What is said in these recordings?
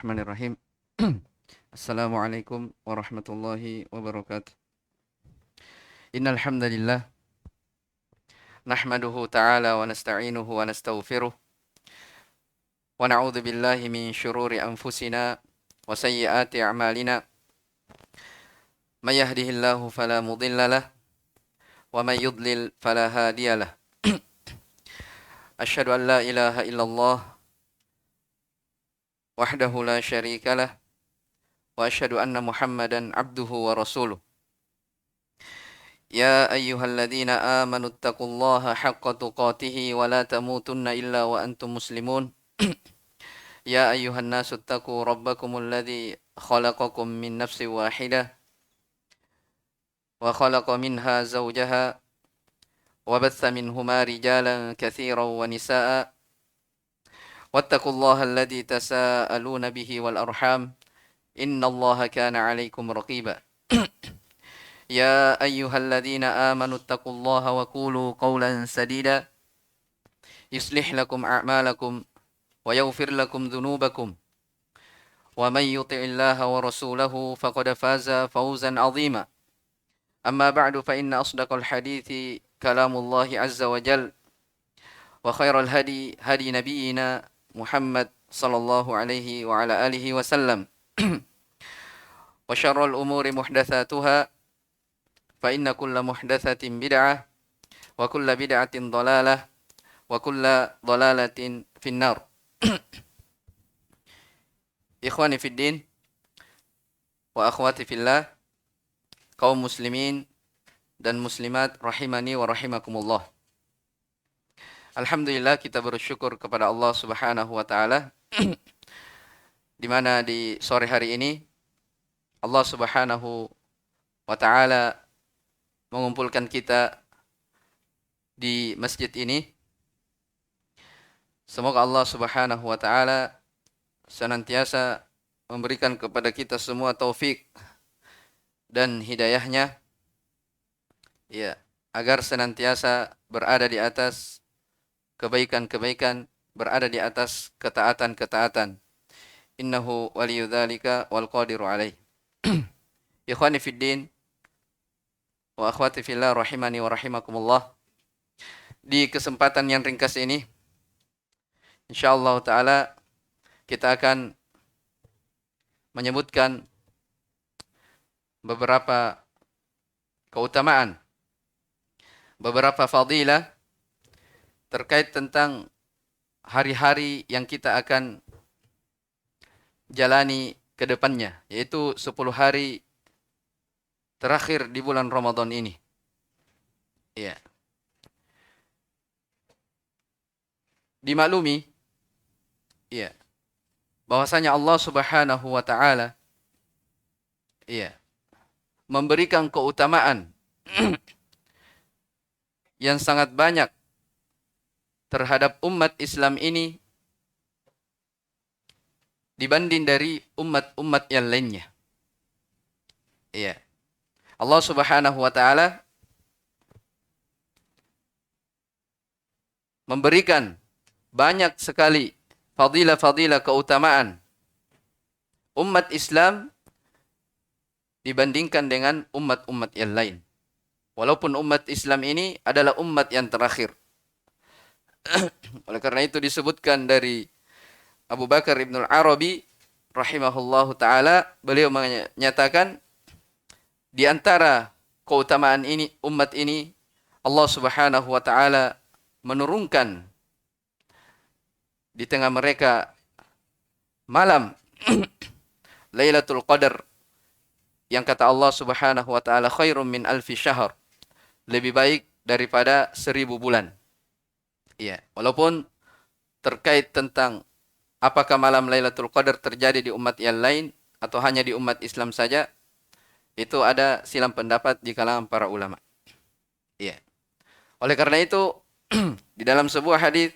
Bismillahirrahmanirrahim. Assalamualaikum warahmatullahi wabarakatuh. Innal hamdalillah nahmaduhu ta'ala wa nasta'inuhu wa nastaghfiruh wa na'udzu billahi min shururi anfusina wa sayyiati a'malina. May yahdihillahu fala mudilla lah wa may yudlil fala hadiya lah. Asyhadu an la ilaha illallah wahdahu la syarika lah wa asyhadu anna Muhammadan abduhu wa rasuluh. يا أيها الذين آمنوا اتقوا الله حق تقاته ولا تموتن إلا وأنتم مسلمون يا أيها الناس اتقوا ربكم الذي خلقكم من نفس واحدة وخلق منها زوجها وبث منهما رجالا كثيرا ونساء واتقوا الله الذي تساءلون به والأرحام إن الله كان عليكم رقيبا يا أيها الذين آمنوا اتقوا الله وقولوا قولا سديدا يصلح لكم أعمالكم ويغفر لكم ذنوبكم ومن يطع الله ورسوله فقد فاز فوزا عظيما أما بعد فإن أصدق الحديث كلام الله عز وجل وخير الهدي هدي نبينا محمد صلى الله عليه وعلى آله وسلم وشر الأمور محدثاتها فإن كل محدثة بدعة وكل بدعة ضلالة وكل ضلالة في النار. Ikhwani fid din wa akhwati fillah, kaum muslimin dan muslimat rahimani wa rahimakumullah. Alhamdulillah, kita bersyukur kepada Allah Subhanahu wa taala di mana di sore hari ini Allah Subhanahu wa taala mengumpulkan kita di masjid ini. Semoga Allah Subhanahu wa taala senantiasa memberikan kepada kita semua taufik dan hidayahnya, ya, agar senantiasa berada di atas kebaikan-kebaikan, berada di atas ketaatan-ketaatan. Innahu waliyudzalika wal qadiru alaih. Ikhwani fid din wa akhwati fillah rahimani wa rahimakumullah. Di kesempatan yang ringkas ini, insyaallah taala kita akan menyebutkan beberapa keutamaan, beberapa fadilah terkait tentang hari-hari yang kita akan jalani ke depannya, yaitu 10 hari terakhir di bulan Ramadan ini. Ya. Dimaklumi, ya, bahwasanya Allah Subhanahu wa taala, ya, memberikan keutamaan yang sangat banyak terhadap umat Islam ini dibanding dari umat-umat yang lainnya. Ya. Allah Subhanahu wa taala memberikan banyak sekali fadilah-fadilah keutamaan umat Islam dibandingkan dengan umat-umat yang lain. Walaupun umat Islam ini adalah umat yang terakhir. Oleh karena itu disebutkan dari Abu Bakar Ibn al-Arabi rahimahullahu taala, beliau menyatakan di antara keutamaan ini, umat ini, Allah Subhanahu wa taala menurunkan di tengah mereka malam Lailatul Qadar, yang kata Allah Subhanahu wa taala khairum min alfi syahr, lebih baik daripada 1000 bulan. Iya, walaupun terkait tentang apakah malam Lailatul Qadar terjadi di umat yang lain atau hanya di umat Islam saja, itu ada silang pendapat di kalangan para ulama. Iya. Oleh karena itu di dalam sebuah hadis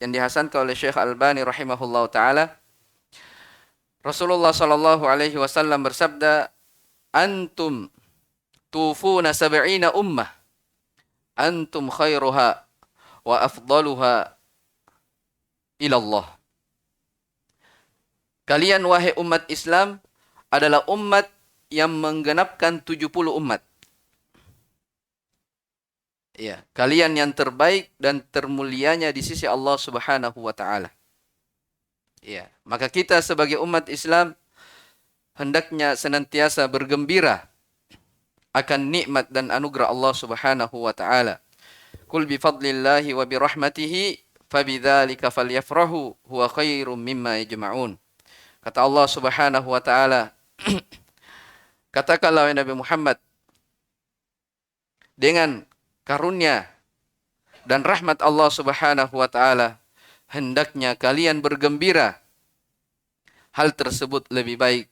yang dihasankan oleh Syekh Albani rahimahullahu taala, Rasulullah sallallahu alaihi wasallam bersabda, "Antum tufuna sab'ina ummah, antum khairuha wa afdaluha ila Allah." Kalian wahai umat Islam adalah umat yang menggenapkan 70 umat. Ya, kalian yang terbaik dan termulianya di sisi Allah Subhanahu wa taala. Ya, maka kita sebagai umat Islam hendaknya senantiasa bergembira akan nikmat dan anugerah Allah Subhanahu wa taala. Qul bi fadlillahi wa bi rahmatihi fabidzalika falyafrahu huwa khairum mimma yajma'un. Kata Allah Subhanahu wa taala, katakanlah wahai Nabi Muhammad, dengan karunia dan rahmat Allah Subhanahu wa taala hendaknya kalian bergembira. Hal tersebut lebih baik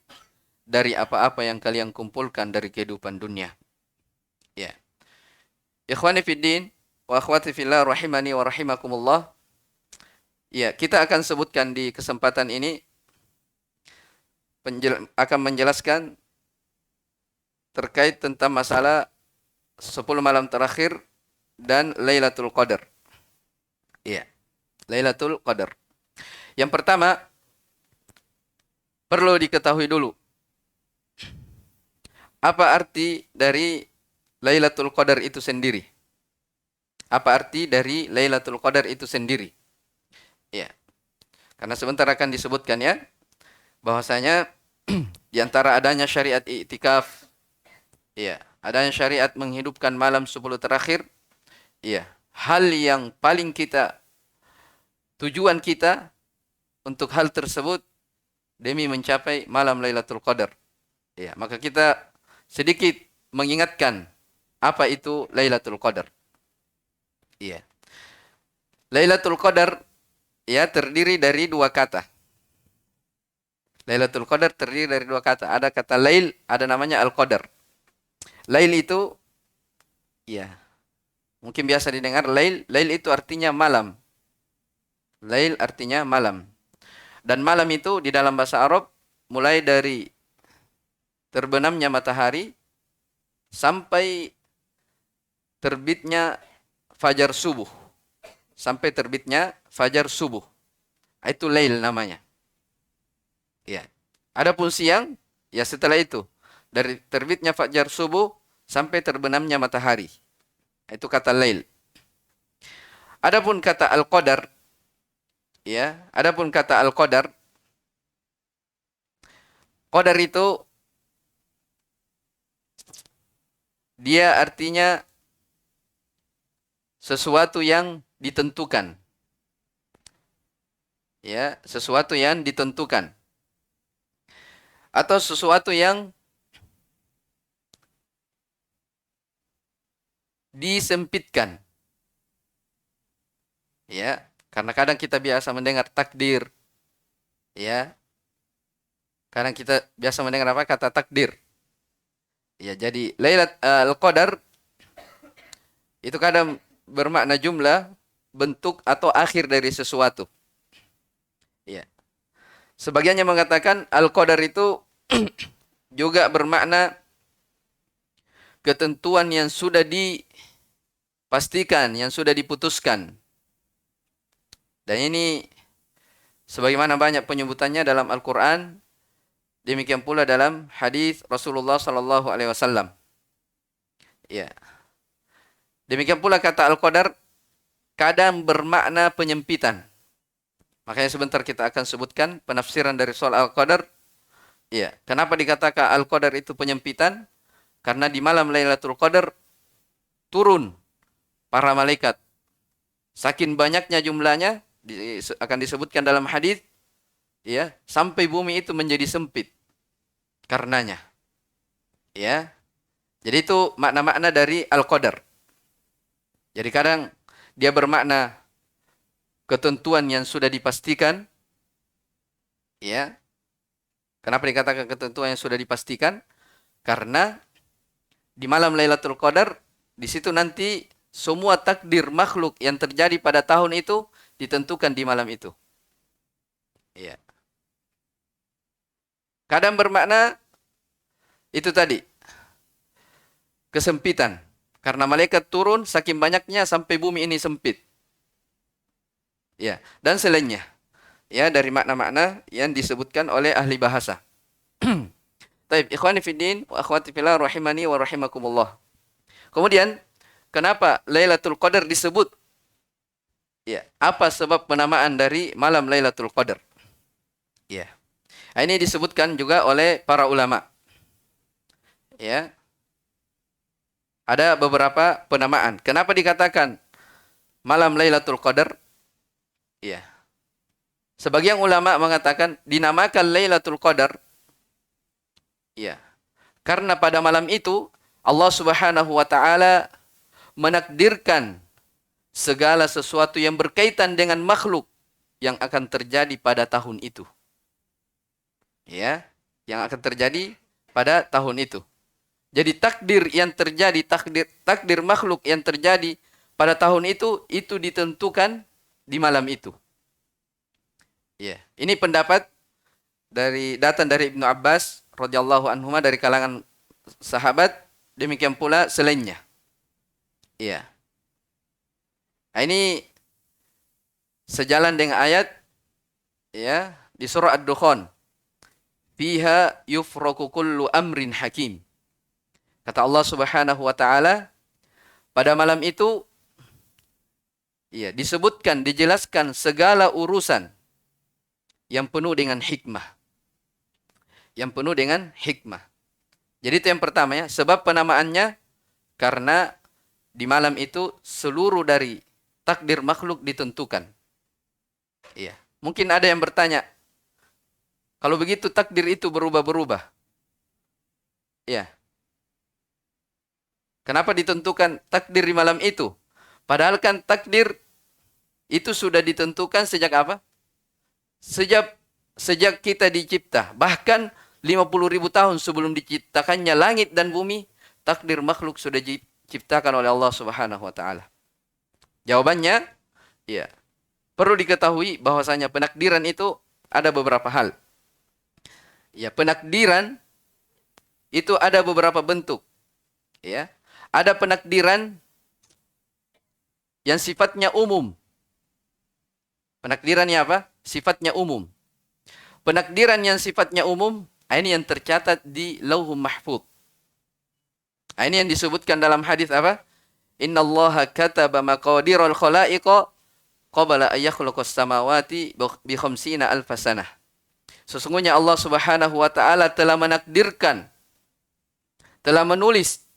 dari apa-apa yang kalian kumpulkan dari kehidupan dunia. Ya. Ikhwani fiddin wa akhwati fillah rahimani wa rahimakumullah. Ya, kita akan sebutkan di kesempatan ini akan menjelaskan terkait tentang masalah 10 malam terakhir dan Lailatul Qadar. Iya, Lailatul Qadar. Yang pertama, perlu diketahui dulu apa arti dari Lailatul Qadar itu sendiri. Apa arti dari Lailatul Qadar itu sendiri? Ya. Karena sebentar akan disebutkan ya, bahwasanya di antara adanya syariat i'tikaf, ya, adanya syariat menghidupkan malam 10 terakhir, ya, hal yang paling tujuan kita untuk hal tersebut demi mencapai malam Lailatul Qadar. Ya, maka kita sedikit mengingatkan apa itu Lailatul Qadar. Iya. Lailatul Qadar ya terdiri dari dua kata. Lailatul Qadar terdiri dari dua kata. Ada kata lail, ada namanya al-qadar. Lail itu ya mungkin biasa didengar lail. Lail itu artinya malam. Lail artinya malam. Dan malam itu di dalam bahasa Arab mulai dari terbenamnya matahari sampai terbitnya fajar subuh. Sampai terbitnya fajar subuh. Itu lail namanya. Ya. Adapun siang, ya setelah itu. Dari terbitnya fajar subuh sampai terbenamnya matahari. Itu kata lail. Adapun kata al-qadar, ya, adapun kata al-qadar, qadar itu dia artinya sesuatu yang ditentukan. Ya, sesuatu yang ditentukan. Atau sesuatu yang disempitkan. Ya, karena kadang kita biasa mendengar takdir. Ya. Kadang kita biasa mendengar apa kata takdir. Ya, jadi Lailatul Qadar itu kadang bermakna jumlah, bentuk atau akhir dari sesuatu. Ya. Sebagiannya mengatakan al-qadar itu juga bermakna ketentuan yang sudah dipastikan, yang sudah diputuskan. Dan ini sebagaimana banyak penyebutannya dalam Al-Qur'an, demikian pula dalam hadis Rasulullah sallallahu alaihi wasallam. Ya. Demikian pula kata al-qadar kadang bermakna penyempitan. Makanya sebentar kita akan sebutkan penafsiran dari soal al-qadar. Ya, kenapa dikatakan al-qadar itu penyempitan? Karena di malam Lailatul Qadar turun para malaikat. Saking banyaknya jumlahnya akan disebutkan dalam hadis, ya, sampai bumi itu menjadi sempit karenanya. Ya. Jadi itu makna-makna dari al-qadar. Jadi kadang dia bermakna ketentuan yang sudah dipastikan. Ya. Kenapa dikatakan ketentuan yang sudah dipastikan? Karena di malam Lailatul Qadar di situ nanti semua takdir makhluk yang terjadi pada tahun itu ditentukan di malam itu. Ya. Kadang bermakna itu tadi kesempitan. Karena malaikat turun saking banyaknya sampai bumi ini sempit. Ya, dan selainnya. Ya, dari makna-makna yang disebutkan oleh ahli bahasa. Taib, ikhwani fiddin wa akhwati fillah rahimani wa rahimakumullah. Kemudian, kenapa Lailatul Qadar disebut? Ya, apa sebab penamaan dari malam Lailatul Qadar? Ya. Nah, ini disebutkan juga oleh para ulama. Ya. Ada beberapa penamaan. Kenapa dikatakan malam Lailatul Qadar? Ya. Sebagian ulama mengatakan dinamakan Lailatul Qadar. Ya. Karena pada malam itu Allah Subhanahu wa taala menakdirkan segala sesuatu yang berkaitan dengan makhluk yang akan terjadi pada tahun itu. Ya, yang akan terjadi pada tahun itu. Jadi takdir yang terjadi, takdir makhluk yang terjadi pada tahun itu ditentukan di malam itu. Ya, ini pendapat datang dari Ibnu Abbas radhiyallahu anhuma, dari kalangan sahabat, demikian pula selainnya. Ya. Nah, ini sejalan dengan ayat ya di surah Ad-Dukhan. Fiha yufraku kullu amrin hakim. Kata Allah Subhanahu wa taala, pada malam itu ya disebutkan, dijelaskan segala urusan yang penuh dengan hikmah. Yang penuh dengan hikmah. Jadi itu yang pertama ya, sebab penamaannya karena di malam itu seluruh dari takdir makhluk ditentukan. Iya. Mungkin ada yang bertanya, kalau begitu takdir itu berubah-berubah. Ya. Kenapa ditentukan takdir di malam itu? Padahal kan takdir itu sudah ditentukan sejak apa? Sejak kita dicipta. Bahkan 50.000 tahun sebelum diciptakannya langit dan bumi, takdir makhluk sudah diciptakan oleh Allah Subhanahu wa taala. Jawabannya, ya. Perlu diketahui bahwasanya penakdiran itu ada beberapa hal. Ya, penakdiran itu ada beberapa bentuk. Ya. Ada penakdiran yang sifatnya umum. Penakdirannya apa? Sifatnya umum. Penakdiran yang sifatnya umum, ini yang tercatat di Lauhul Mahfuz. Ini yang disebutkan dalam hadis apa? Innallaha kataba maqadiral khalaiqa qabla an yakhluqas samawati bi khamsina alf sanah. Sesungguhnya Allah Subhanahu wa taala telah menakdirkan, telah menulis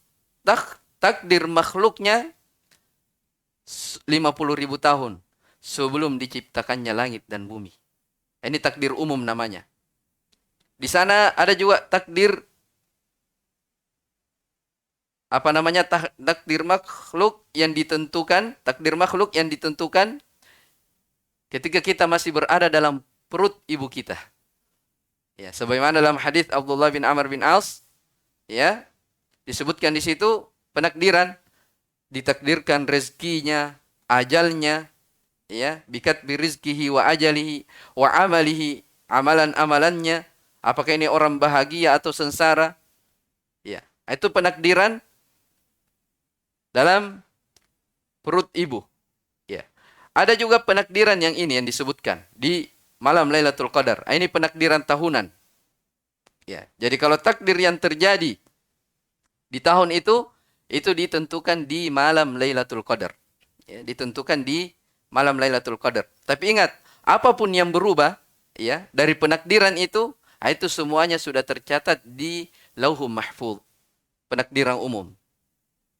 takdir makhluknya 50.000 tahun sebelum diciptakannya langit dan bumi. Ini takdir umum namanya. Di sana ada juga takdir takdir makhluk yang ditentukan, ketika kita masih berada dalam perut ibu kita. Ya, sebagaimana dalam hadis Abdullah bin Amr bin As, ya, disebutkan di situ penakdiran, ditakdirkan rezekinya, ajalnya, ya, bikat birizkihi wa ajalihi wa amalihi, amalan-amalannya, apakah ini orang bahagia atau sengsara. Ya, itu penakdiran dalam perut ibu. Ya. Ada juga penakdiran yang ini yang disebutkan di malam Lailatul Qadar. Ini penakdiran tahunan. Ya, jadi kalau takdir yang terjadi di tahun itu ditentukan di malam Lailatul Qadar. Ya, ditentukan di malam Lailatul Qadar. Tapi ingat, apapun yang berubah ya dari penakdiran itu semuanya sudah tercatat di Lauhul Mahfuz. Penakdiran umum.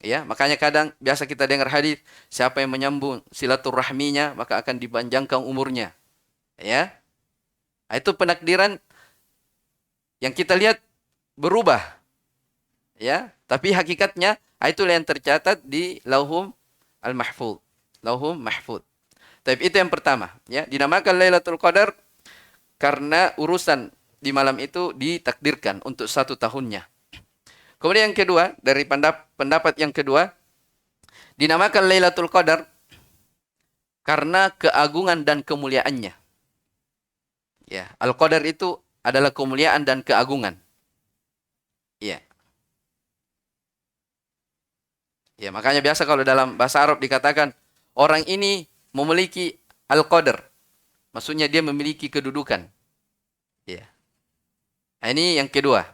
Ya, makanya biasa kita dengar hadis, siapa yang menyambung silaturahminya maka akan dipanjangkan umurnya. Ya. Itu penakdiran yang kita lihat berubah. Ya, tapi hakikatnya itulah yang tercatat di Lauhul Mahfuz. Lauhul Mahfuz. Tapi itu yang pertama, ya, dinamakan Lailatul Qadar karena urusan di malam itu ditakdirkan untuk 1 tahunnya. Kemudian yang kedua, dari pendapat yang kedua, dinamakan Lailatul Qadar karena keagungan dan kemuliaannya. Ya, Al-Qadar itu adalah kemuliaan dan keagungan. Ya. Ya, makanya biasa kalau dalam bahasa Arab dikatakan orang ini memiliki Al-Qadar, Maksudnya dia memiliki kedudukan. Ya. Nah, ini yang kedua.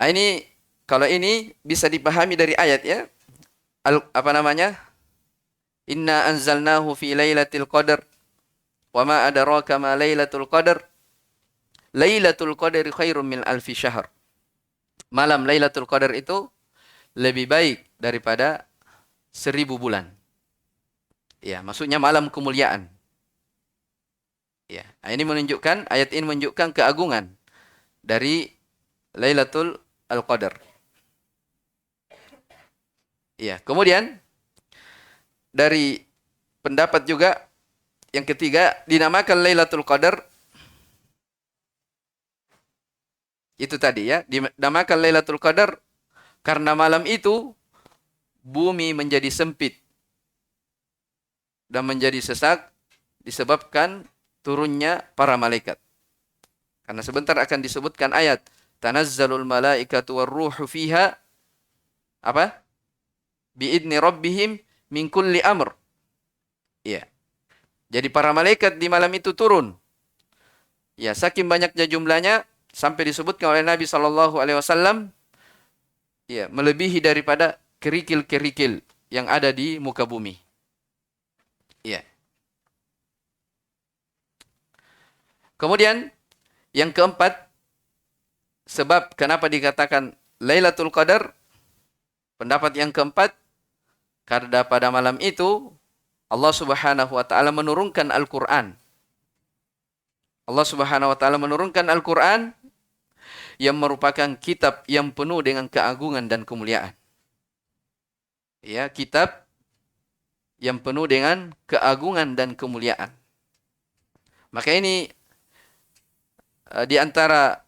Nah, ini kalau ini bisa dipahami dari ayat ya. Apa namanya? Inna anzalnahu fi lailatul qadar wa ma adraka ma lailatul qadar. Lailatul qadari khairum min alfi syahr. Malam Lailatul Qadar itu lebih baik daripada 1000 bulan. Ya, maksudnya malam kemuliaan. Ya, nah, ini menunjukkan, ayat ini menunjukkan keagungan dari Lailatul Qadar. Ya, kemudian dari pendapat juga yang ketiga dinamakan Lailatul Qadar itu tadi ya, dinamakan Lailatul Qadar karena malam itu bumi menjadi sempit dan menjadi sesak disebabkan turunnya para malaikat. Karena sebentar akan disebutkan ayat tanazzalul malaikatu warruhu fiha apa? Biidni rabbihim min kulli amr. Ya. Jadi para malaikat di malam itu turun. Ya, saking banyaknya jumlahnya sampai disebutkan oleh Nabi sallallahu alaihi wasallam ya, melebihi daripada kerikil-kerikil yang ada di muka bumi. Ya. Kemudian yang keempat, sebab kenapa dikatakan Lailatul Qadar, pendapat yang keempat, karena pada malam itu Allah Subhanahu wa taala menurunkan Al-Qur'an. Allah Subhanahu wa taala menurunkan Al-Qur'an yang merupakan kitab yang penuh dengan keagungan dan kemuliaan. Ya, kitab yang penuh dengan keagungan dan kemuliaan. Maka ini di antara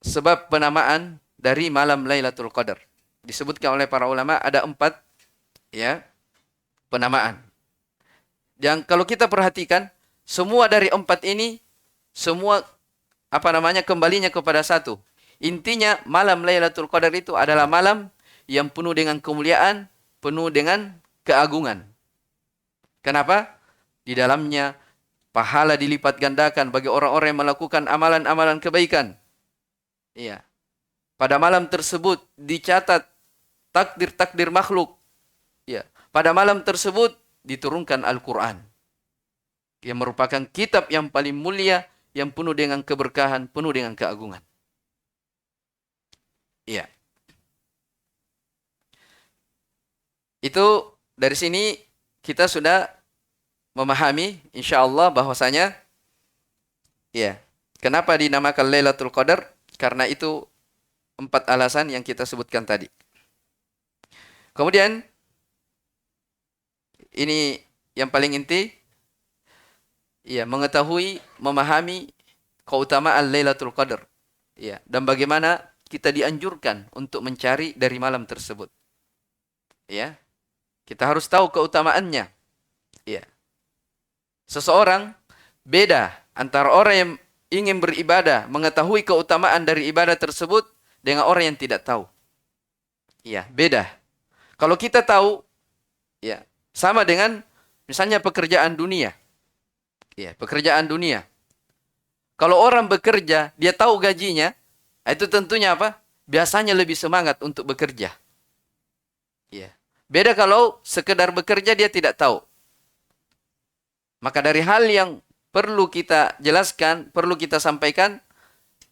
sebab penamaan dari malam Lailatul Qadar. Disebutkan oleh para ulama ada 4 ya penamaan. Dan kalau kita perhatikan semua dari 4 ini semua apa namanya kembalinya kepada satu. Intinya malam Lailatul Qadar itu adalah malam yang penuh dengan kemuliaan, penuh dengan keagungan. Kenapa? Di dalamnya pahala dilipat gandakan bagi orang-orang yang melakukan amalan-amalan kebaikan. Iya. Pada malam tersebut dicatat takdir-takdir makhluk. Ya. Pada malam tersebut diturunkan Al-Quran. Yang merupakan kitab yang paling mulia, yang penuh dengan keberkahan, penuh dengan keagungan. Iya. Itu dari sini kita sudah memahami insyaallah bahwasanya ya, kenapa dinamakan Lailatul Qadar? Karena itu 4 alasan yang kita sebutkan tadi. Kemudian ini yang paling inti ya, mengetahui, memahami keutamaan Lailatul Qadar. Ya, dan bagaimana kita dianjurkan untuk mencari dari malam tersebut. Ya. Kita harus tahu keutamaannya. Ya. Seseorang beda antara orang yang ingin beribadah, mengetahui keutamaan dari ibadah tersebut dengan orang yang tidak tahu. Ya, beda. Kalau kita tahu, ya, sama dengan misalnya pekerjaan dunia. Ya, pekerjaan dunia. Kalau orang bekerja, dia tahu gajinya, itu tentunya apa? Biasanya lebih semangat untuk bekerja. Ya. Beda kalau sekedar bekerja dia tidak tahu. Maka dari hal yang perlu kita jelaskan, perlu kita sampaikan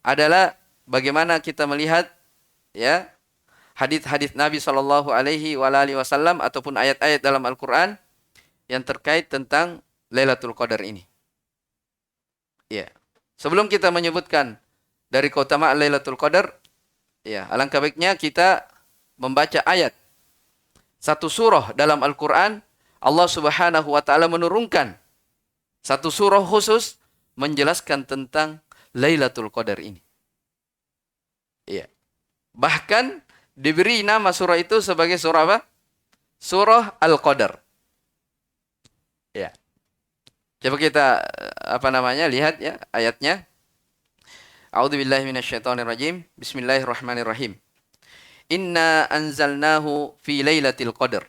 adalah bagaimana kita melihat ya hadis-hadis Nabi Shallallahu Alaihi Wasallam ataupun ayat-ayat dalam Al-Quran yang terkait tentang Lailatul Qadar ini. Ya, sebelum kita menyebutkan dari keutamaan Lailatul Qadar, ya alangkah baiknya kita membaca ayat satu surah dalam Al-Quran. Allah Subhanahu Wa Taala menurunkan satu surah khusus menjelaskan tentang Lailatul Qadar ini. Ya. Bahkan diberi nama surah itu sebagai surah apa? Surah Al-Qadar. Ya. Coba kita lihat ya ayatnya. A'udzubillahi minasyaitonirrajim. Bismillahirrahmanirrahim. Inna anzalnahu fi lailatul qadar.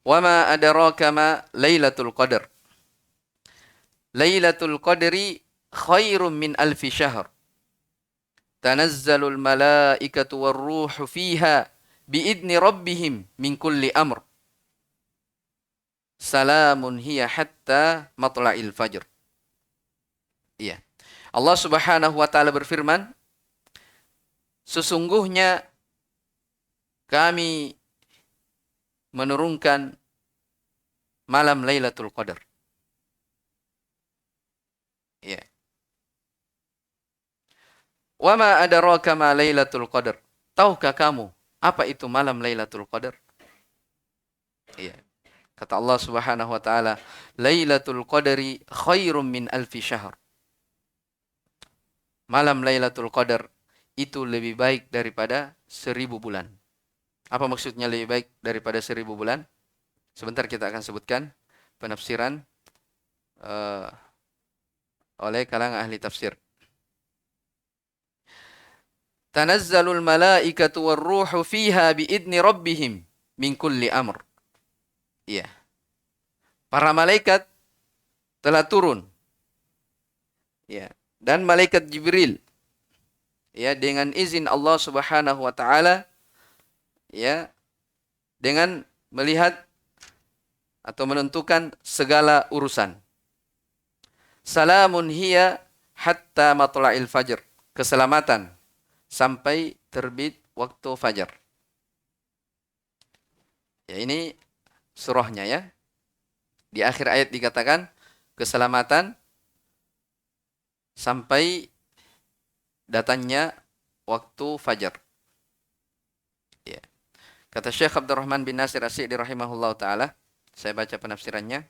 Wa ma adraka ma Lailatul Qadar. Lailatul Qadri khairum min alfi syahr. Tanazzalul malaikatu war-ruhu fiha biidni rabbihim min kulli amr. Salamun hiya hatta matla'il fajr. Iya. Allah Subhanahu wa taala berfirman, sesungguhnya kami menurunkan malam Lailatul Qadar. Ya. Wa ma adraka ma Lailatul Qadar. Tahukah kamu apa itu malam Lailatul Qadar? Iya. Kata Allah Subhanahu wa taala, Lailatul Qadri khairum min alfi syahr. Malam Lailatul Qadar itu lebih baik daripada 1000 bulan. Apa maksudnya lebih baik daripada 1000 bulan? Sebentar kita akan sebutkan penafsiran oleh kalangan ahli tafsir. Tanazzalul malaikatu war-ruhu fiha biidni rabbihim min kulli amr. Iya. Para malaikat telah turun. Ya, dan malaikat Jibril ya dengan izin Allah Subhanahu wa taala ya dengan melihat atau menentukan segala urusan. Salamun hiya hatta matla'il fajr. Keselamatan sampai terbit waktu fajar. Ya, ini surahnya ya. Di akhir ayat dikatakan keselamatan sampai datangnya waktu fajar. Ya. Kata Syekh Abdurrahman bin Nasir As-Sa'di rahimahullah ta'ala, saya baca penafsirannya.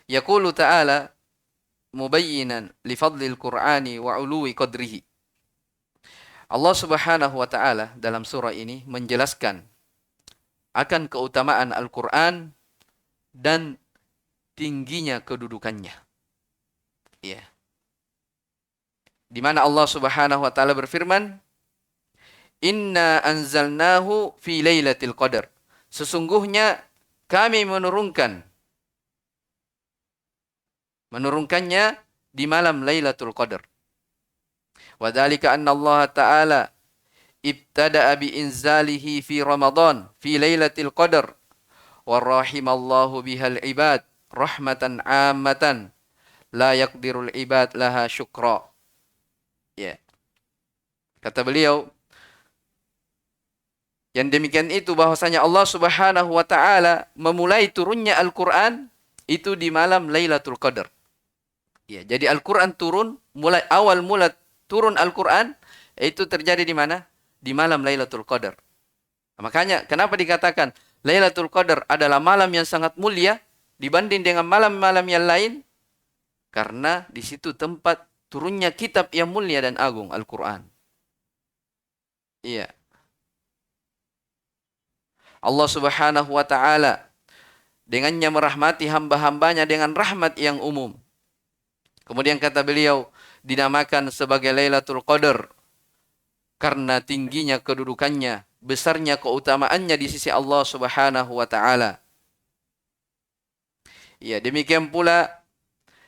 Yaqulu ta'ala mubayyinan li fadlil Qur'ani wa uluwi qadrihi. Allah Subhanahu wa ta'ala dalam surah ini menjelaskan akan keutamaan Al-Qur'an dan tingginya kedudukannya. Ya. Di mana Allah Subhanahu wa taala berfirman, "Inna anzalnahu fi lailatul qadar." Sesungguhnya kami menurunkannya di malam Lailatul Qadar. Wa dzalika anna Allah taala ibtada'a bi inzalihi fi Ramadan fi lailatul qadar. Warahimallahu bihal ibad rahmatan ammatan la yaqdirul ibad laha syukra. Ya. Kata beliau, yang demikian itu bahwasanya Allah Subhanahu wa taala memulai turunnya Al-Qur'an itu di malam Lailatul Qadar. Ya, jadi Al-Qur'an turun awal mula turun Al-Qur'an itu terjadi di mana? Di malam Lailatul Qadar. Makanya kenapa dikatakan Lailatul Qadar adalah malam yang sangat mulia dibanding dengan malam-malam yang lain? Karena di situ tempat turunnya kitab yang mulia dan agung, Al-Quran. Iya. Allah Subhanahu wa ta'ala dengannya merahmati hamba-hambanya dengan rahmat yang umum. Kemudian kata beliau, dinamakan sebagai Lailatul Qadar karena tingginya kedudukannya, besarnya keutamaannya di sisi Allah Subhanahu wa taala. Ya, demikian pula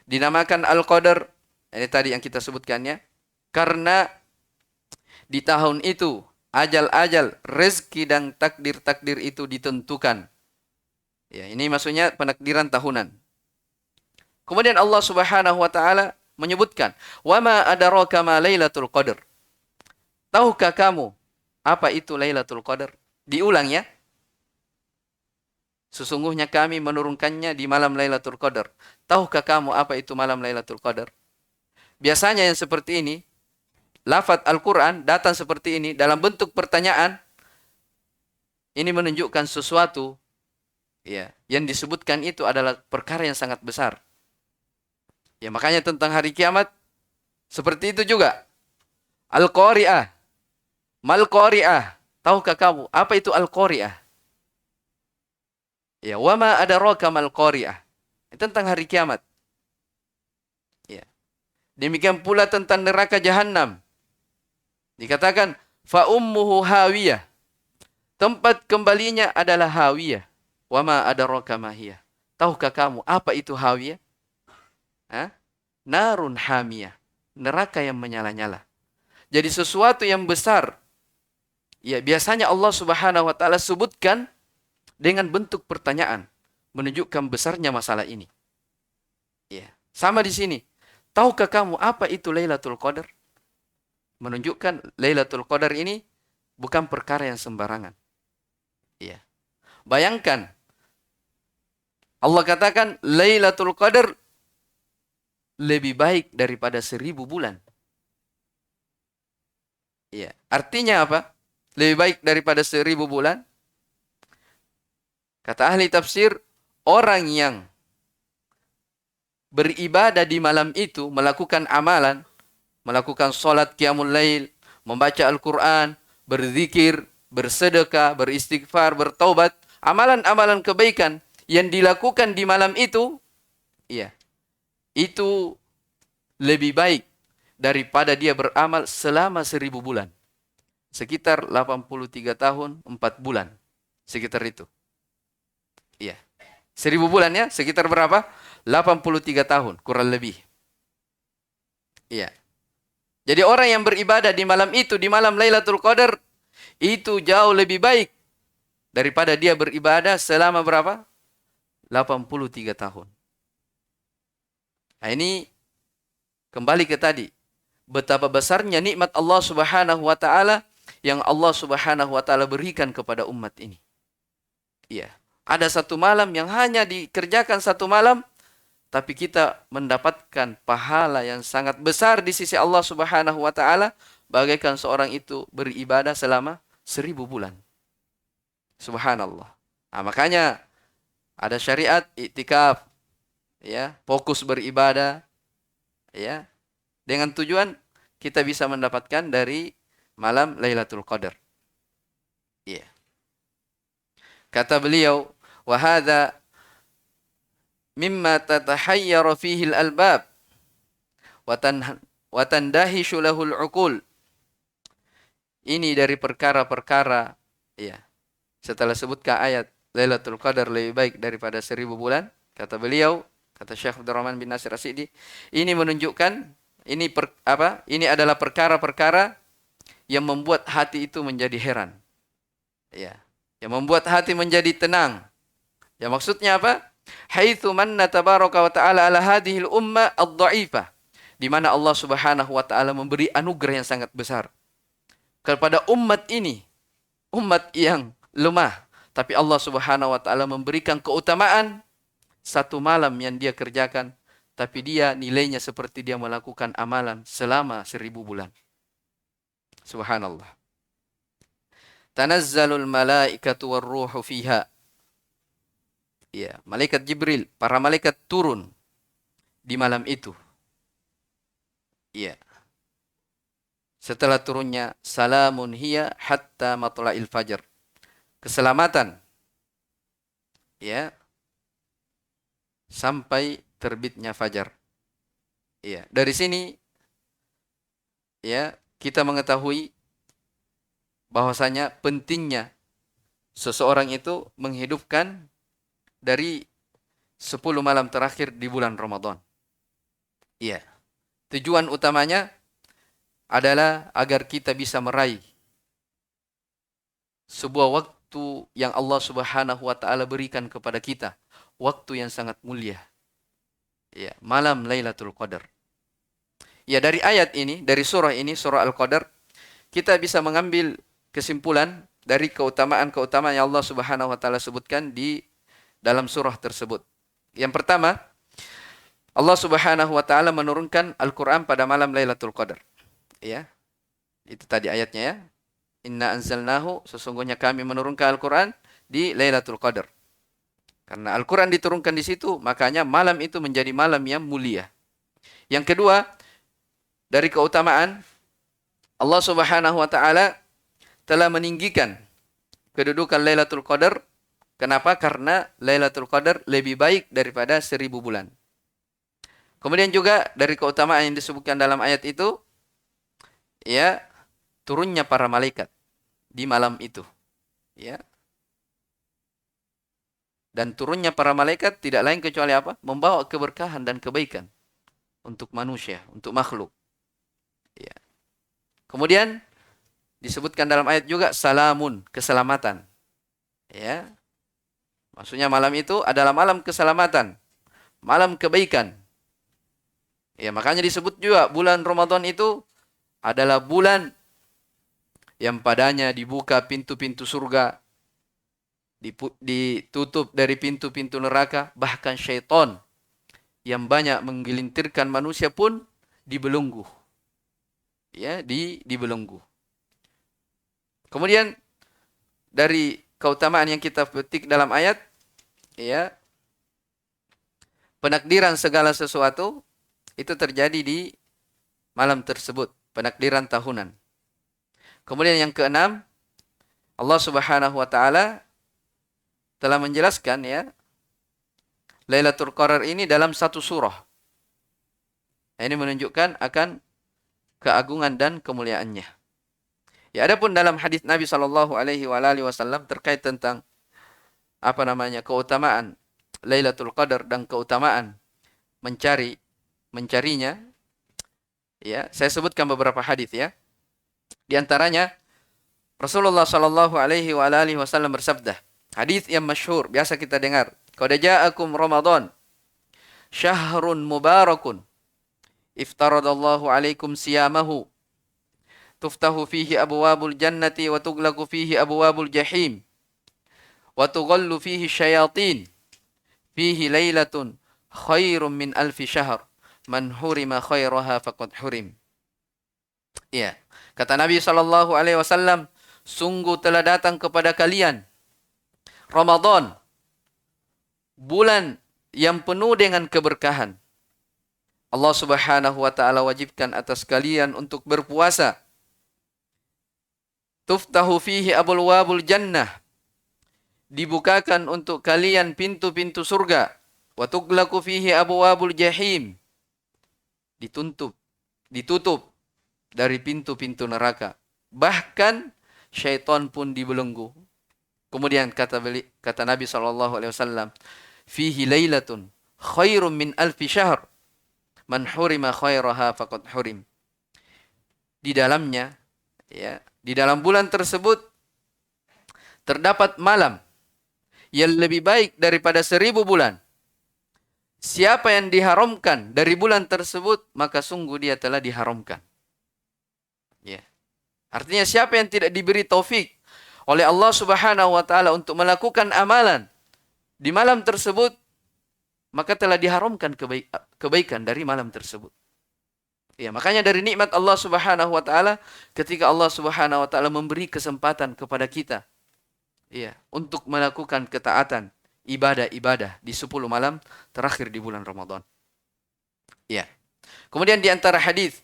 dinamakan Al-Qadar, ini tadi yang kita sebutkannya, karena di tahun itu ajal-ajal, rezeki dan takdir-takdir itu ditentukan. Ya, ini maksudnya penakdiran tahunan. Kemudian Allah Subhanahu wa taala menyebutkan, "Wa ma adraka ma Lailatul Qadar." Tahukah kamu apa itu Lailatul Qadar? Diulang ya. Sesungguhnya kami menurunkannya di malam Lailatul Qadar. Tahukah kamu apa itu malam Lailatul Qadar? Biasanya yang seperti ini, lafaz Al-Quran datang seperti ini dalam bentuk pertanyaan. Ini menunjukkan sesuatu ya, yang disebutkan itu adalah perkara yang sangat besar. Ya, makanya tentang hari kiamat seperti itu juga. Al-Qari'ah. Mal Qari'ah. Tahukah kamu apa itu Al-Qari'ah? Ya, wa ma adraka mal Qari'ah. Tentang hari kiamat. Ya. Demikian pula tentang neraka Jahannam. Dikatakan fa ummuhu hawiyah. Tempat kembalinya adalah hawiyah. Wa ma adraka ma hiya. Tahukah kamu apa itu hawiyah? Hah? Narun hamiyah. Neraka yang menyala-nyala. Jadi sesuatu yang besar. Ya, biasanya Allah Subhanahu wa taala sebutkan dengan bentuk pertanyaan, menunjukkan besarnya masalah ini. Ya. Sama di sini. Tahukah kamu apa itu Lailatul Qadar? Menunjukkan Lailatul Qadar ini bukan perkara yang sembarangan. Ya. Bayangkan Allah katakan Lailatul Qadar lebih baik daripada 1000 bulan. Ya. Artinya apa? Lebih baik daripada 1000 bulan. Kata ahli tafsir, orang yang beribadah di malam itu, melakukan amalan, melakukan sholat qiyamul lail, membaca Al-Quran, berzikir, bersedekah, beristighfar, bertaubat, amalan-amalan kebaikan yang dilakukan di malam itu, ya, itu lebih baik daripada dia beramal selama 1000 bulan. Sekitar 83 tahun, 4 bulan. Sekitar itu. Iya. 1000 bulan ya, sekitar berapa? 83 tahun, kurang lebih. Iya. Jadi orang yang beribadah di malam itu, di malam Lailatul Qadar, itu jauh lebih baik daripada dia beribadah selama berapa? 83 tahun. Nah ini kembali ke tadi. Betapa besarnya nikmat Allah Subhanahu wa taala yang Allah Subhanahu wa taala berikan kepada umat ini. Iya. Ada satu malam yang hanya dikerjakan satu malam, tapi kita mendapatkan pahala yang sangat besar di sisi Allah Subhanahu wa taala, bagaikan seorang itu beribadah selama 1000 bulan. Subhanallah. Nah, makanya ada syariat iktikaf, ya, fokus beribadah, ya, dengan tujuan kita bisa mendapatkan dari malam Lailatul Qadar. Iya. Kata beliau, wa hadza mimma tatahayyaru fihi al-albab wa tandahishu lahu al-uqul. Ini dari perkara-perkara, ya. Setelah sebutkan ayat Lailatul Qadar lebih baik daripada 1000 bulan, kata beliau, kata Syekh Abdurrahman bin Nasir As-Sa'di, ini menunjukkan ini adalah perkara-perkara yang membuat hati itu menjadi heran. Ya. Yang membuat hati menjadi tenang. Ya, maksudnya apa? Haitsu manna tabaraka wa ta'ala ala hadhil umma ad-dha'ifah. Di mana Allah Subhanahu wa taala memberi anugerah yang sangat besar kepada umat ini, umat yang lemah, tapi Allah Subhanahu wa taala memberikan keutamaan satu malam yang dia kerjakan, tapi dia nilainya seperti dia melakukan amalan selama 1000 bulan. Subhanallah. Tanazzalul malaikatu warruhu fiha. Ya, malaikat Jibril, para malaikat turun di malam itu. Ya. Setelah turunnya, salamun hiya hatta matla'il fajar. Keselamatan. Ya. Sampai terbitnya fajar. Ya, dari sini ya, kita mengetahui bahwasanya pentingnya seseorang itu menghidupkan dari 10 malam terakhir di bulan Ramadan. Iya. Tujuan utamanya adalah agar kita bisa meraih sebuah waktu yang Allah Subhanahu wa taala berikan kepada kita, waktu yang sangat mulia. Ya, malam Lailatul Qadar. Ya, dari ayat ini, dari surah ini, surah Al-Qadar, kita bisa mengambil kesimpulan dari keutamaan-keutamaan yang Allah Subhanahu wa taala sebutkan di dalam surah tersebut. Yang pertama, Allah Subhanahu wa taala menurunkan Al-Qur'an pada malam Lailatul Qadar. Ya. Itu tadi ayatnya ya. Inna anzalnahu, sesungguhnya kami menurunkan Al-Qur'an di Lailatul Qadar. Karena Al-Qur'an diturunkan di situ, makanya malam itu menjadi malam yang mulia. Yang kedua, dari keutamaan Allah Subhanahu wa taala telah meninggikan kedudukan Lailatul Qadar. Kenapa? Karena Lailatul Qadar lebih baik daripada 1000 bulan. Kemudian juga dari keutamaan yang disebutkan dalam ayat itu, ya, turunnya para malaikat di malam itu. Ya. Dan turunnya para malaikat tidak lain kecuali apa? Membawa keberkahan dan kebaikan untuk manusia, untuk makhluk. Ya. Kemudian disebutkan dalam ayat juga salamun, keselamatan. Ya. Maksudnya malam itu adalah malam keselamatan, malam kebaikan. Ya, makanya disebut juga bulan Ramadan itu adalah bulan yang padanya dibuka pintu-pintu surga, ditutup dari pintu-pintu neraka, bahkan syaitan yang banyak menggelintirkan manusia pun dibelenggu. Ya, dibelenggu. Kemudian dari keutamaan yang kita petik dalam ayat, ya, penakdiran segala sesuatu itu terjadi di malam tersebut, penakdiran tahunan. Kemudian yang keenam, Allah Subhanahu wa taala telah menjelaskan, ya, Lailatul Qadar ini dalam satu surah. Ini menunjukkan akan keagungan dan kemuliaannya. Ya, adapun dalam hadis Nabi sallallahu alaihi wasallam terkait tentang keutamaan Lailatul Qadar dan keutamaan mencarinya, ya, saya sebutkan beberapa hadis, ya. Di antaranya Rasulullah sallallahu alaihi wasallam bersabda, hadis yang masyhur biasa kita dengar, "Qad ja'akum Ramadan syahrun mubarakun iftaradallahu alaikum siyamahu tuftahu fihi abwabul jannati wa tughlaqu fihi abwabul jahim wa tughallu fihi syayatin fihi lailatun khairum min alfi syahr man hurima khairaha faqad hurim." Ya, kata Nabi sallallahu alaihi wasallam, sungguh telah datang kepada kalian Ramadan, bulan yang penuh dengan keberkahan. Allah Subhanahu wa taala wajibkan atas kalian untuk berpuasa. Tuftahu fihi abwabul jannah. Dibukakan untuk kalian pintu-pintu surga. Wa tughlaqu fihi abwabul jahim. Ditutup dari pintu-pintu neraka. Bahkan syaitan pun dibelenggu. Kemudian kata Nabi sallallahu alaihi wasallam, fihi lailatun khairum min alfi syahr. Man hurima khairaha faqad hurim. Di dalamnya, ya, di dalam bulan tersebut terdapat malam yang lebih baik daripada 1000 bulan. Siapa yang diharamkan dari bulan tersebut, maka sungguh dia telah diharamkan. Ya. Artinya siapa yang tidak diberi taufik oleh Allah Subhanahu wa taala untuk melakukan amalan di malam tersebut, maka telah diharamkan kebaikan dari malam tersebut. Ya, makanya dari nikmat Allah Subhanahu wa taala ketika Allah Subhanahu wa taala memberi kesempatan kepada kita, ya, untuk melakukan ketaatan, ibadah-ibadah di 10 malam terakhir di bulan Ramadan. Ya. Kemudian di antara hadis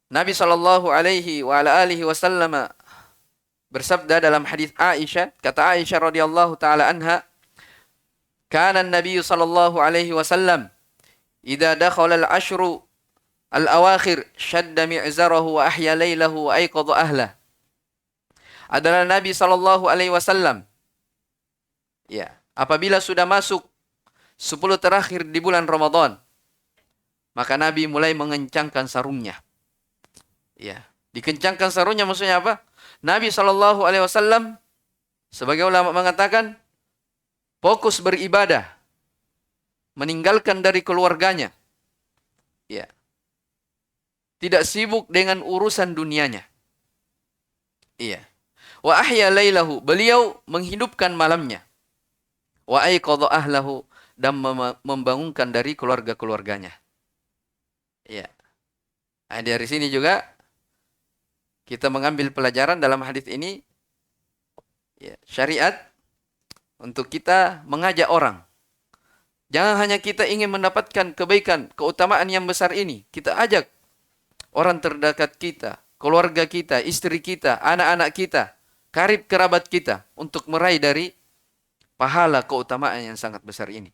Nabi sallallahu alaihi wasallam bersabda dalam hadis Aisyah, kata Aisyah radhiyallahu taala anha, "Kana an-nabiy sallallahu alaihi wasallam idza dakhala al-ashru al-awakhir shadda mi'zarahu wa ahya lailahu wa ayqadha ahlah." Adalah Nabi sallallahu alaihi wasallam, ya, apabila sudah masuk 10 terakhir di bulan Ramadan, maka Nabi mulai mengencangkan sarungnya. Ya, dikencangkan sarungnya maksudnya apa? Nabi sallallahu alaihi wasallam, sebagai ulama mengatakan, fokus beribadah, meninggalkan dari keluarganya. Ya. Tidak sibuk dengan urusan dunianya. Iya. Wa ahya lailahu, beliau menghidupkan malamnya. Wa ayqadha ahlahu, dan membangunkan dari keluarga-keluarganya. Iya. Nah, dari sini juga kita mengambil pelajaran dalam hadis ini, ya, syariat untuk kita mengajak orang. Jangan hanya kita ingin mendapatkan kebaikan, keutamaan yang besar ini. Kita ajak orang terdekat kita, keluarga kita, istri kita, anak-anak kita, karib kerabat kita untuk meraih dari pahala keutamaan yang sangat besar ini.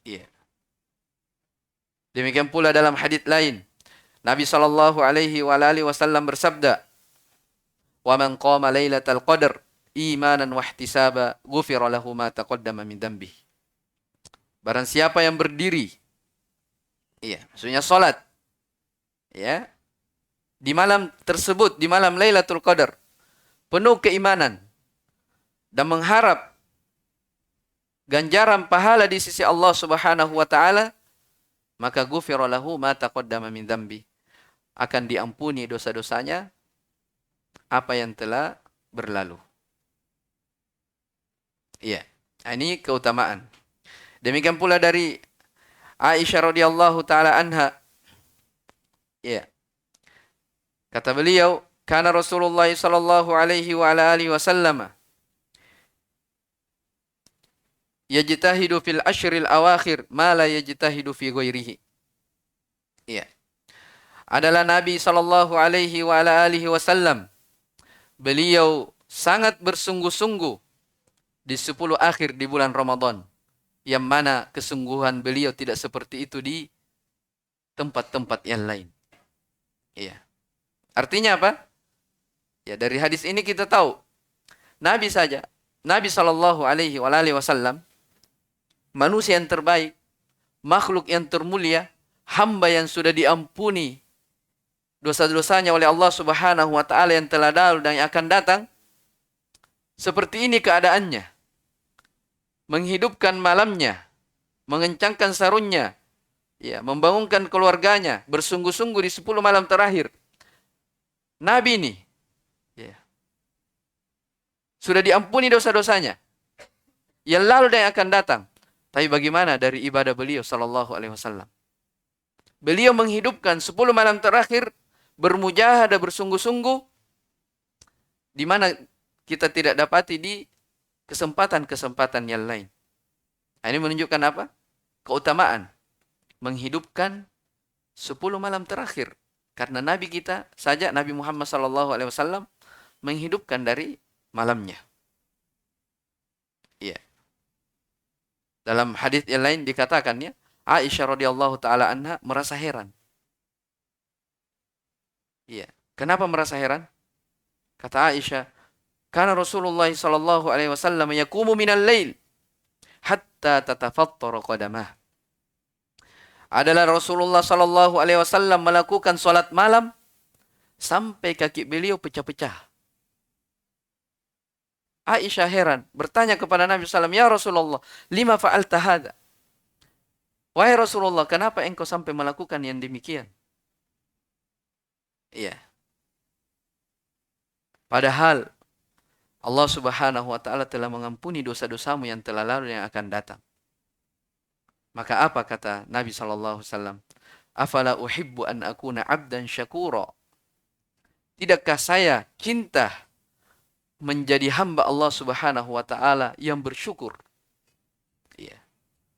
Iya. Demikian pula dalam hadis lain, Nabi sallallahu alaihi wasallam bersabda, "Wa man qama lailatal qadar imanan wa ihtisaba ghufira lahu ma taqaddama min dhanbi. Barang siapa yang berdiri, maksudnya salat, di malam tersebut, di malam Lailatul Qadar, penuh keimanan dan mengharap ganjaran pahala di sisi Allah Subhanahu wa taala, maka ghufira lahu ma taqaddama min dhanbi. Akan diampuni dosa-dosanya apa yang telah berlalu. Ini keutamaan. Demikian pula dari Aisyah radhiyallahu taala anha. Kata beliau, kana Rasulullah sallallahu alaihi wa ala alihi wasallam yajtahidu fil ashril awakhir ma la yajtahidu fi ghairihi. Adalah Nabi sallallahu alaihi wa ala alihi wasallam. Beliau sangat bersungguh-sungguh di 10 akhir di bulan Ramadan, yang mana kesungguhan beliau tidak seperti itu di tempat-tempat yang lain. Artinya apa? Dari hadis ini kita tahu Nabi sallallahu alaihi wasallam, manusia yang terbaik, makhluk yang termulia, hamba yang sudah diampuni dosa-dosanya oleh Allah Subhanahu wa taala yang telah lalu dan yang akan datang. Seperti ini keadaannya. Menghidupkan malamnya, mengencangkan sarungnya, membangunkan keluarganya, bersungguh-sungguh di 10 malam terakhir. Nabi ini sudah diampuni dosa-dosanya yang lalu dan yang akan datang. Tapi bagaimana dari ibadah beliau sallallahu alaihi wasallam? Beliau menghidupkan 10 malam terakhir, bermujahadah, bersungguh-sungguh, di mana kita tidak dapati di kesempatan-kesempatan yang lain. Ini menunjukkan apa? Keutamaan menghidupkan 10 malam terakhir. Karena Nabi kita saja, Nabi Muhammad SAW, menghidupkan dari malamnya. Dalam hadis yang lain dikatakan, Aisyah radhiyallahu taala anha merasa heran. Kenapa merasa heran? Kata Aisyah, karena Rasulullah sallallahu alaihi wasallam yaqumu minal lail hatta tatafattara qadamah. Adalah Rasulullah sallallahu alaihi wasallam melakukan salat malam sampai kaki beliau pecah-pecah. Aisyah heran, bertanya kepada Nabi sallallahu alaihi wasallam, "Ya Rasulullah, lima fa'alta hadza?" Wahai Rasulullah, kenapa engkau sampai melakukan yang demikian? Padahal Allah Subhanahu wa taala telah mengampuni dosa-dosamu yang telah lalu dan yang akan datang. Maka apa kata Nabi sallallahu alaihi wasallam? Afala uhibbu an akuna 'abdan syakura. Tidakkah saya cinta menjadi hamba Allah Subhanahu wa taala yang bersyukur?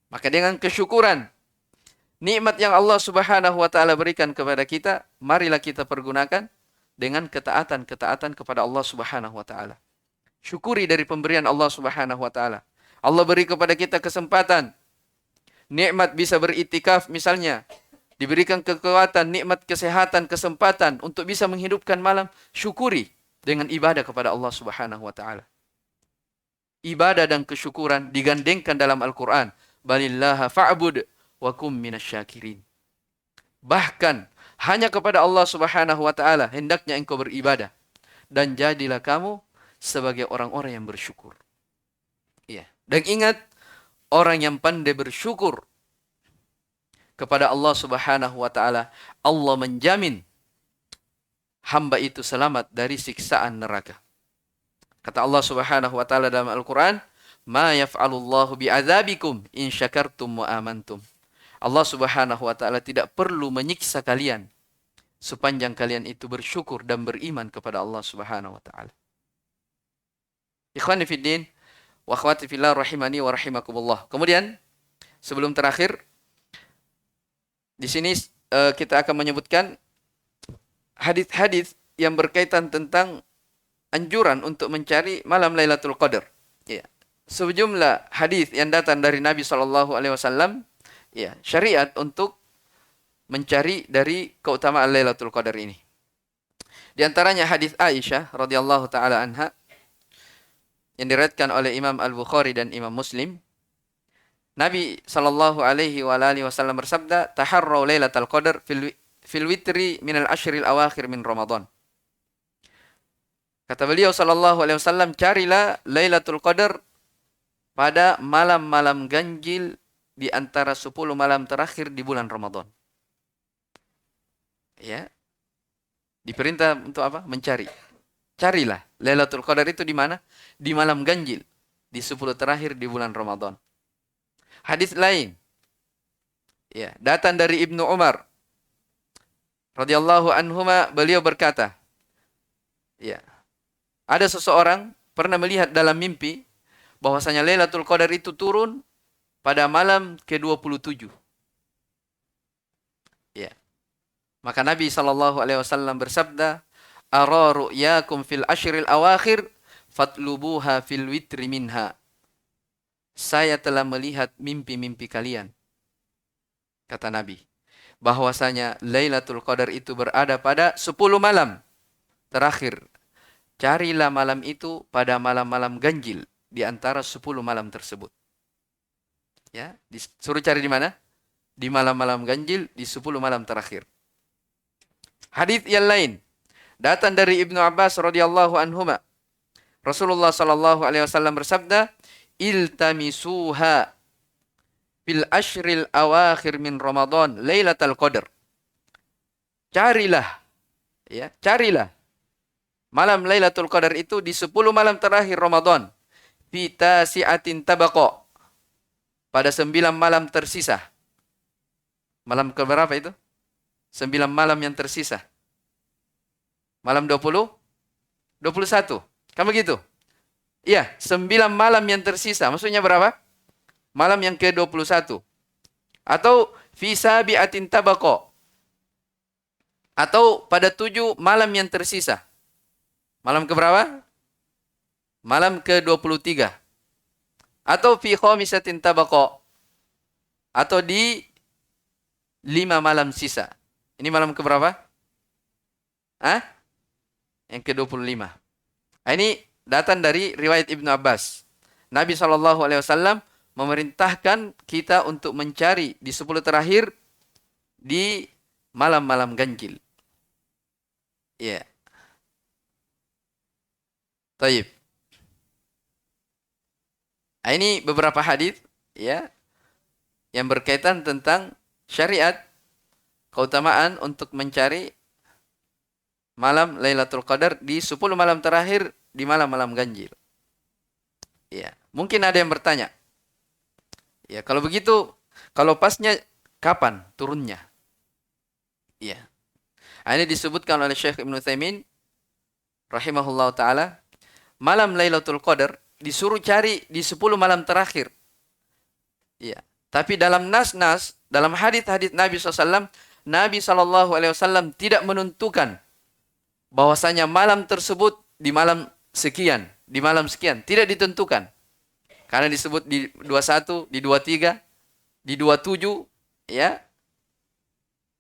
Maka dengan kesyukuran nikmat yang Allah Subhanahu wa taala berikan kepada kita, marilah kita pergunakan dengan ketaatan-ketaatan kepada Allah Subhanahu wa taala. Syukuri dari pemberian Allah Subhanahu wa taala. Allah beri kepada kita kesempatan, nikmat bisa beriktikaf misalnya, diberikan kekuatan, nikmat kesehatan, kesempatan untuk bisa menghidupkan malam, syukuri dengan ibadah kepada Allah Subhanahu wa taala. Ibadah dan kesyukuran digandengkan dalam Al-Qur'an. Balillaha fa'bud wa kum minasyakirin. Bahkan hanya kepada Allah Subhanahu wa taala hendaknya engkau beribadah, dan jadilah kamu sebagai orang-orang yang bersyukur. Dan ingat, orang yang pandai bersyukur kepada Allah Subhanahu wa taala, Allah menjamin hamba itu selamat dari siksaan neraka. Kata Allah Subhanahu wa taala dalam Al-Qur'an, "Ma yaf'alullahu bi'adzabikum in syakartum wa amantum." Allah Subhanahu wa taala tidak perlu menyiksa kalian sepanjang kalian itu bersyukur dan beriman kepada Allah Subhanahu wa taala. Ikhwani fid din wa akhwati fillah rahimani wa rahimakumullah. Kemudian sebelum terakhir di sini kita akan menyebutkan hadis-hadis yang berkaitan tentang anjuran untuk mencari malam Lailatul Qadar. Sejumlah hadis yang datang dari Nabi sallallahu alaihi wasallam, syariat untuk mencari dari keutamaan Lailatul Qadar ini. Di antaranya hadis Aisyah radhiyallahu taala anha, yang diriwayatkan oleh Imam Al-Bukhari dan Imam Muslim, Nabi sallallahu alaihi wasallam bersabda, "Taharrau lailatal qadar fil witri min al-ashril awakhir min Ramadan." Kata beliau sallallahu alaihi wasallam, carilah Lailatul Qadar pada malam-malam ganjil di antara 10 malam terakhir di bulan Ramadan. Ya. Diperintah untuk apa? Mencari. Carilah Lailatul Qadar itu di mana? Di malam ganjil, di 10 terakhir di bulan Ramadan. Hadis lain, ya, datang dari Ibnu Umar radhiyallahu anhuma, beliau berkata, ya, ada seseorang pernah melihat dalam mimpi bahwasanya Lailatul Qadar itu turun pada malam ke-27. Ya. Maka Nabi sallallahu alaihi wasallam bersabda, "Ara ru'yakum fil ashril awakhir fatlubuha fil witri minha." Saya telah melihat mimpi-mimpi kalian, kata Nabi, bahwasanya Lailatul Qadar itu berada pada 10 malam terakhir. Carilah malam itu pada malam-malam ganjil di antara 10 malam tersebut. Ya, disuruh cari di mana? Di malam-malam ganjil di 10 malam terakhir. Hadis yang lain datang dari Ibnu Abbas radhiyallahu anhuma. Rasulullah sallallahu alaihi wasallam bersabda, "Iltamisuha fil ashril awakhir min Ramadan Lailatul Qadar." Carilah, ya, carilah malam Lailatul Qadar itu di 10 malam terakhir Ramadan. Fi tasi'atin tabaqa. Pada 9 malam tersisa. Malam keberapa itu? 9 malam yang tersisa. Malam 20? 21. Kan begitu? Iya, 9 malam yang tersisa. Maksudnya berapa? Malam yang ke-21. Atau fi sabi'atin tabaqa. Atau pada 7 malam yang tersisa. Malam keberapa? Malam ke-23. Atau fi khamisatin tabaqa. Atau di 5 malam sisa. Ini malam keberapa? Hah? Yang ke-25. Nah, ini datang dari riwayat Ibnu Abbas. Nabi SAW memerintahkan kita untuk mencari di 10 terakhir di malam-malam ganjil. Ya. Yeah. Taib. Nah, ini beberapa hadis, ya, yang berkaitan tentang syariat, keutamaan untuk mencari malam Lailatul Qadar di 10 malam terakhir di malam-malam ganjil. Ya, mungkin ada yang bertanya, ya, kalau begitu, kalau pasnya kapan turunnya? Ya. Nah, ini disebutkan oleh Syekh Ibnu Utsaimin rahimahullah taala, malam Lailatul Qadar disuruh cari di 10 malam terakhir. Ya. Tapi dalam nas-nas, dalam hadis-hadis Nabi SAW, Nabi SAW tidak menentukan bahwasanya malam tersebut di malam sekian, di malam sekian. Tidak ditentukan. Karena disebut di 21, di 23, di 27, ya.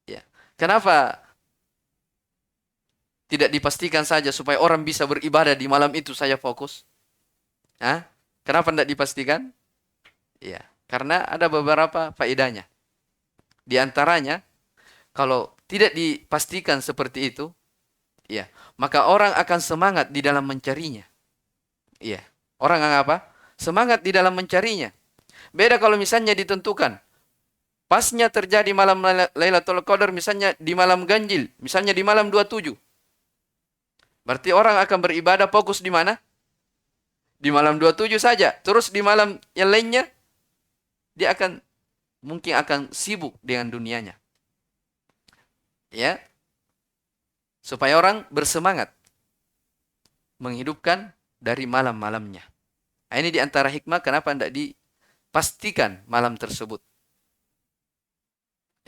Ya. Kenapa tidak dipastikan saja supaya orang bisa beribadah di malam itu saya fokus? Hah? Kenapa tidak dipastikan? Ya, karena ada beberapa faedahnya. Di antaranya, kalau tidak dipastikan seperti itu, ya, maka orang akan semangat di dalam mencarinya. Ya, orang akan apa? Semangat di dalam mencarinya. Beda kalau misalnya ditentukan, pasnya terjadi malam Lailatul Qadar misalnya di malam ganjil, misalnya di malam 27. Berarti orang akan beribadah fokus di mana? Di malam 27 saja. Terus di malam yang lainnya, dia mungkin akan sibuk dengan dunianya. Ya. Supaya orang bersemangat menghidupkan dari malam-malamnya. Nah, ini di antara hikmah kenapa tidak dipastikan malam tersebut.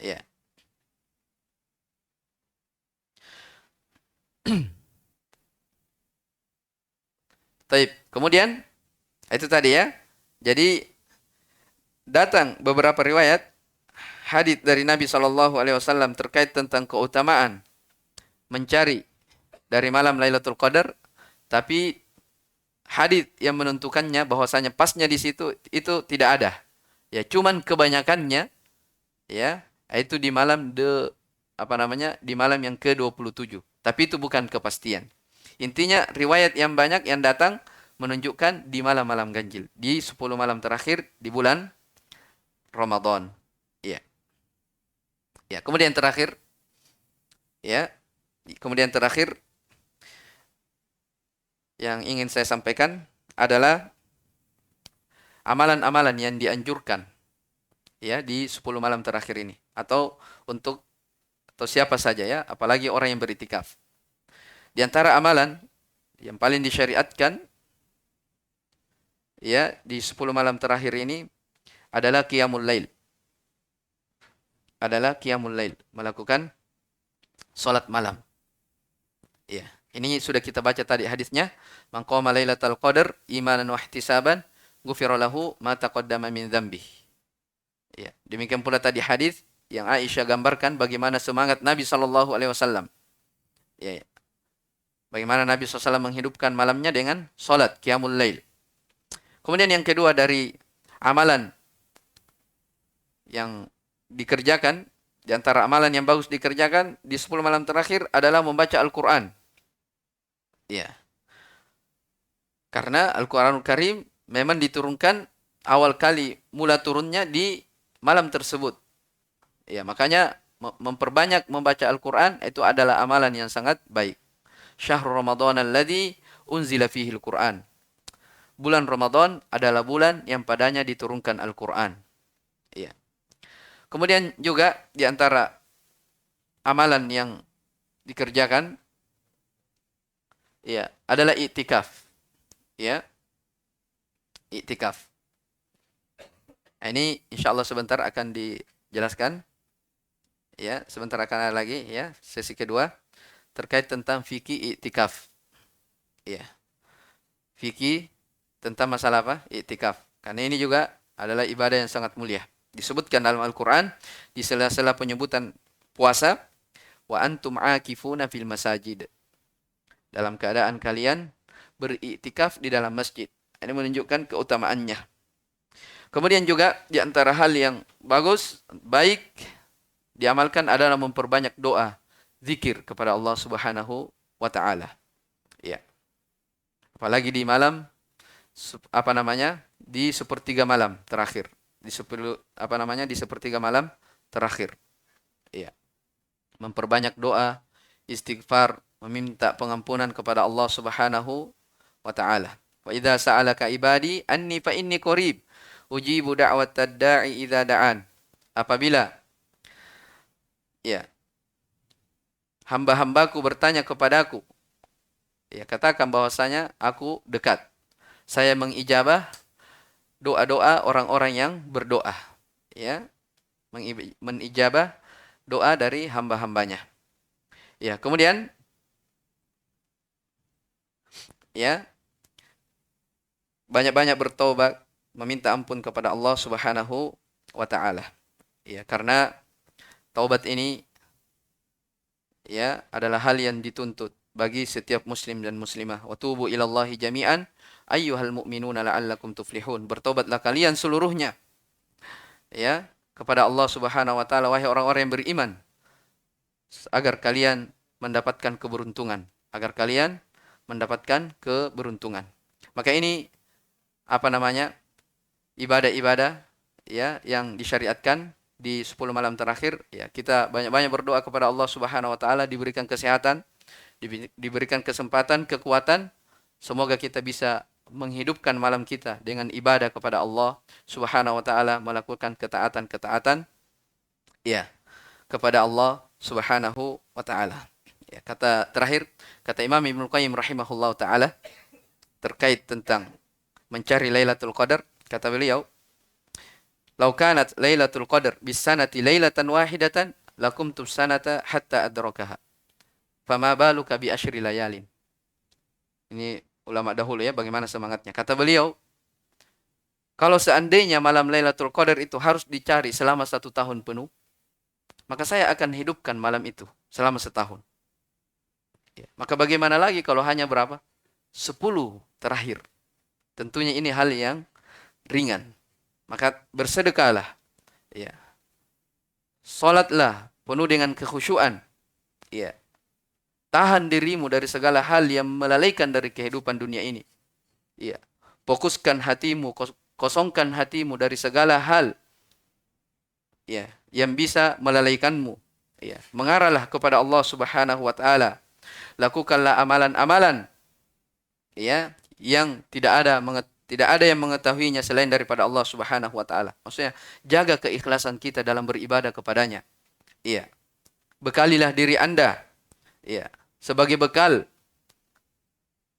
Ya. Taib. Kemudian itu tadi ya. Jadi datang beberapa riwayat hadits dari Nabi SAW terkait tentang keutamaan mencari dari malam Lailatul Qadar, tapi hadis yang menentukannya bahwasanya pasnya di situ itu tidak ada. Ya, cuman kebanyakannya ya itu di malam di malam yang ke-27. Tapi itu bukan kepastian. Intinya riwayat yang banyak yang datang menunjukkan di malam-malam ganjil, di 10 malam terakhir di bulan Ramadan. Ya. Ya, kemudian terakhir ya, kemudian terakhir yang ingin saya sampaikan adalah amalan-amalan yang dianjurkan ya di 10 malam terakhir ini atau untuk atau siapa saja ya, apalagi orang yang beriktikaf. Di antara amalan yang paling disyariatkan ya di 10 malam terakhir ini adalah qiyamul lail. Adalah qiyamul lail, melakukan salat malam. Ya, ini sudah kita baca tadi hadisnya, man qama lailatal qadar imanan wa ihtisaban ghufira lahu ma taqaddama min dzambi. Ya, demikian pula tadi hadis yang Aisyah gambarkan bagaimana semangat Nabi sallallahu alaihi wasallam. Ya, bagaimana Nabi SAW menghidupkan malamnya dengan salat qiyamul lail. Kemudian yang kedua dari amalan yang dikerjakan, di antara amalan yang bagus dikerjakan di 10 malam terakhir adalah membaca Al-Quran. Ya. Karena Al-Quranul Karim memang diturunkan awal kali mula turunnya di malam tersebut. Ya, makanya memperbanyak membaca Al-Quran itu adalah amalan yang sangat baik. Syahrul Ramadan alladzi unzila fihi Al-Quran. Bulan Ramadan adalah bulan yang padanya diturunkan Al-Quran. Ya. Kemudian juga di antara amalan yang dikerjakan ya adalah iktikaf. Ya. Iktikaf. Nah, ini insyaallah sebentar akan dijelaskan. Ya, sebentar akan ada lagi ya sesi kedua terkait tentang fikih iktikaf. Ya. Fikih tentang masalah apa? Iktikaf. Karena ini juga adalah ibadah yang sangat mulia. Disebutkan dalam Al-Quran di sela-sela penyebutan puasa, wa antum akifuna fil masajid. Dalam keadaan kalian beriktikaf di dalam masjid. Ini menunjukkan keutamaannya. Kemudian juga di antara hal yang bagus, baik diamalkan adalah memperbanyak doa, zikir kepada Allah Subhanahu wa taala. Ya. Apalagi di malam di sepertiga malam terakhir. Di sepertiga malam terakhir. Iya. Memperbanyak doa, istighfar, meminta pengampunan kepada Allah Subhanahu wa taala. Wa idza sa'alaka ibadi anni fa inni qarib ujibu da'watad da'i idza da'an. Apabila ya hamba-hambaku bertanya kepadaku, ya katakan bahwasanya aku dekat. Saya mengijabah doa-doa orang-orang yang berdoa. Ya, menijabah doa dari hamba-hambanya. Ya, kemudian ya banyak-banyak bertobat, meminta ampun kepada Allah Subhanahu wa taala. Ya, karena taubat ini ya adalah hal yang dituntut bagi setiap muslim dan muslimah. Wa tubu ilallahi jami'an ayyuhal mu'minuna la'allakum tuflihun. Bertobatlah kalian seluruhnya ya kepada Allah Subhanahu wa taala wahai orang-orang yang beriman agar kalian mendapatkan keberuntungan, Maka ini ibadah-ibadah ya yang disyariatkan di 10 malam terakhir ya kita banyak-banyak berdoa kepada Allah Subhanahu wa taala diberikan kesehatan, diberikan kesempatan, kekuatan, semoga kita bisa menghidupkan malam kita dengan ibadah kepada Allah Subhanahu wa taala, melakukan ketaatan-ketaatan ya kepada Allah Subhanahu wa taala. Ya, kata Imam Ibnu Qayyim rahimahullah taala terkait tentang mencari Lailatul Qadar, kata beliau, "Lau kanat Lailatul Qadar bis sanati lailatan wahidatan lakumtu sanata hatta adrakaha. Fama baluka bi asyri layalin." Ini ulama dahulu ya, bagaimana semangatnya. Kata beliau, kalau seandainya malam Lailatul Qadar itu harus dicari selama 1 tahun penuh, maka saya akan hidupkan malam itu selama 1 tahun. Ya. Maka bagaimana lagi kalau hanya berapa? 10 terakhir. Tentunya ini hal yang ringan. Maka bersedekahlah. Ya. Salatlah penuh dengan kekhusyuan. Ya. Tahan dirimu dari segala hal yang melalaikan dari kehidupan dunia ini. Ya. Fokuskan hatimu, kosongkan hatimu dari segala hal ya yang bisa melalaikanmu. Ya. Mengarahlah kepada Allah Subhanahu wa taala. Lakukanlah amalan-amalan ya yang tidak ada yang mengetahuinya selain daripada Allah Subhanahu wa taala. Maksudnya jaga keikhlasan kita dalam beribadah kepadanya. Iya. Bekalilah diri Anda ya sebagai bekal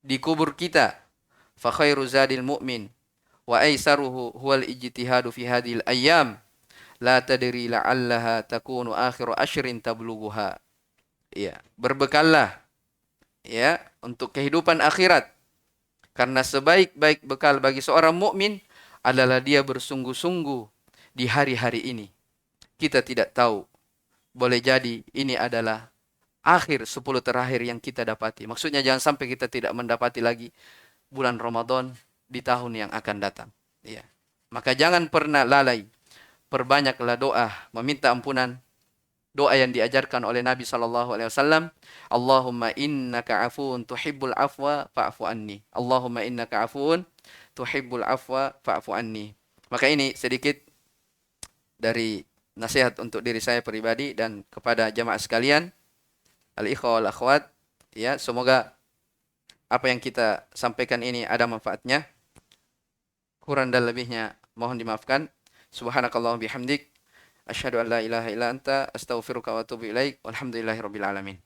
di kubur kita. Fa khairu zadil mu'min wa aisaruhu huwal ijtihadu fi hadhil ayyam. La tadri la'allaha takunu akhiru asyrin tablughuha. Iya, berbekallah ya untuk kehidupan akhirat. Karena sebaik-baik bekal bagi seorang mukmin adalah dia bersungguh-sungguh di hari-hari ini. Kita tidak tahu. Boleh jadi ini adalah akhir 10 terakhir yang kita dapati. Maksudnya jangan sampai kita tidak mendapati lagi bulan Ramadan di tahun yang akan datang. Ya. Maka jangan pernah lalai. Perbanyaklah doa, meminta ampunan. Doa yang diajarkan oleh Nabi SAW. Allahumma innaka afuun tuhibbul afwa fa'fu anni. Allahumma innaka afuun tuhibbul afwa fa'fu anni. Maka ini sedikit dari nasihat untuk diri saya pribadi dan kepada jamaah sekalian. Al-ikhwa wal akhwat. Ya, semoga apa yang kita sampaikan ini ada manfaatnya. Kurang dan lebihnya mohon dimaafkan. Subhanakallahumma bihamdik. Asyhadu an la ilaha illa anta astaghfiruka wa atubu ilaik. Walhamdulillahirabbil alamin.